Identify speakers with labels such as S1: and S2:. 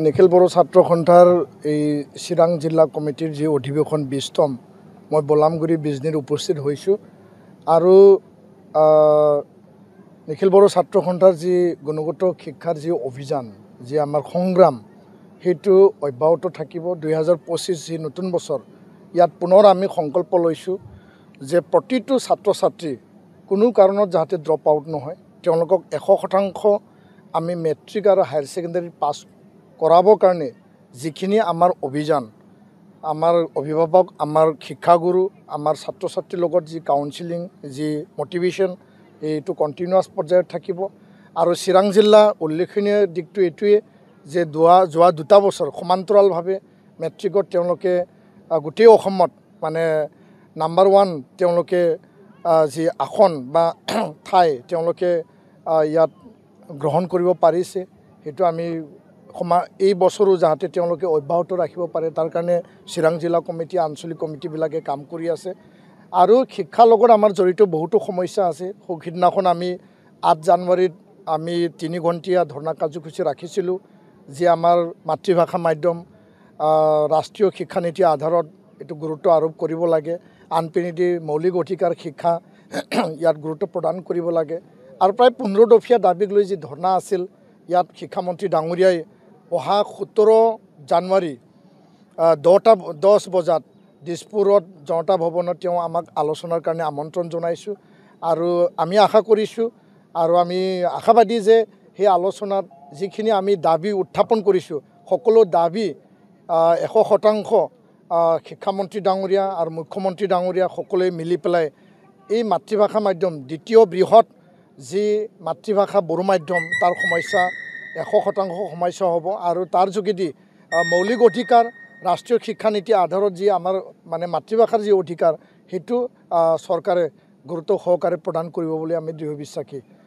S1: নিখিল বড়ো ছাত্ৰ সন্থাৰ এই চিৰাং জিলা কমিটিৰ যি অধিৱেশন 20তম মই বলামগুৰি বিজনীত উপস্থিত হৈছোঁ আৰু নিখিল বড়ো ছাত্ৰ সন্থাৰ যি গুণগত শিক্ষাৰ যি অভিযান যি আমাৰ সংগ্ৰাম সেইটো অব্যাহত থাকিব। 2025 যি নতুন বছৰ ইয়াত পুনৰ আমি সংকল্প লৈছোঁ যে প্ৰতিটো ছাত্ৰ ছাত্ৰী কোনো কাৰণত যাতে ড্ৰপ আউট নহয়, তেওঁলোকক 100% আমি মেট্ৰিক আৰু হায়াৰ ছেকেণ্ডাৰী পাছ কৰাবৰ কাৰণে যিখিনি আমাৰ অভিযান, আমাৰ অভিভাৱক, আমাৰ শিক্ষাগুৰু, আমাৰ ছাত্ৰ ছাত্ৰীৰ লগত যি কাউন্সিলিং, যি মটিভেশ্যন, এইটো কণ্টিনিউৱাছ পৰ্যায়ত থাকিব। আৰু চিৰাং জিলা উল্লেখনীয় দিশটো এইটোৱে যে যোৱা 2 বছৰ সমান্তৰালভাৱে মেট্ৰিকত তেওঁলোকে গোটেই অসমত মানে নাম্বাৰ 1 তেওঁলোকে যি আসন বা ঠাই তেওঁলোকে ইয়াত গ্ৰহণ কৰিব পাৰিছে। সেইটো আমি এই বছৰো যাতে তেওঁলোকে অব্যাহত ৰাখিব পাৰে তাৰ কাৰণে চিৰাং জিলা কমিটি, আঞ্চলিক কমিটিবিলাকে কাম কৰি আছে। আৰু শিক্ষাৰ লগত আমাৰ জড়িত বহুতো সমস্যা আছে। সিদিনাখন আমি 8 জানুৱাৰীত আমি 3 ঘণ্টীয়া ধৰ্ণা কাৰ্যসূচী ৰাখিছিলোঁ যে আমাৰ মাতৃভাষা মাধ্যম ৰাষ্ট্ৰীয় শিক্ষানীতিৰ আধাৰত এইটো গুৰুত্ব আৰোপ কৰিব লাগে। আনপিনেদি মৌলিক অধিকাৰ শিক্ষা ইয়াত গুৰুত্ব প্ৰদান কৰিব লাগে। আৰু প্ৰায় 15 দফীয়া দাবীক লৈ যি ধৰ্ণা আছিল, ইয়াত শিক্ষামন্ত্ৰী ডাঙৰীয়াই অহা 17 জানুৱাৰী 10 বজাত দিছপুৰত জনতা ভৱনত তেওঁ আমাক আলোচনাৰ কাৰণে আমন্ত্ৰণ জনাইছোঁ। আৰু আমি আশা কৰিছোঁ আৰু আমি আশাবাদী যে সেই আলোচনাত যিখিনি আমি দাবী উত্থাপন কৰিছোঁ সকলো দাবী 100% শিক্ষামন্ত্ৰী ডাঙৰীয়া আৰু মুখ্যমন্ত্ৰী ডাঙৰীয়া সকলোৱে মিলি পেলাই এই মাতৃভাষা মাধ্যম দ্বিতীয় বৃহৎ যি মাতৃভাষা বড়ো মাধ্যম তাৰ সমস্যা 100% সমস্যা হ'ব। আৰু তাৰ যোগেদি মৌলিক অধিকাৰ, ৰাষ্ট্ৰীয় শিক্ষানীতিৰ আধাৰত যি আমাৰ মানে মাতৃভাষাৰ যি অধিকাৰ সেইটো চৰকাৰে গুৰুত্ব সহকাৰে প্ৰদান কৰিব বুলি আমি দৃঢ় বিশ্বাসী।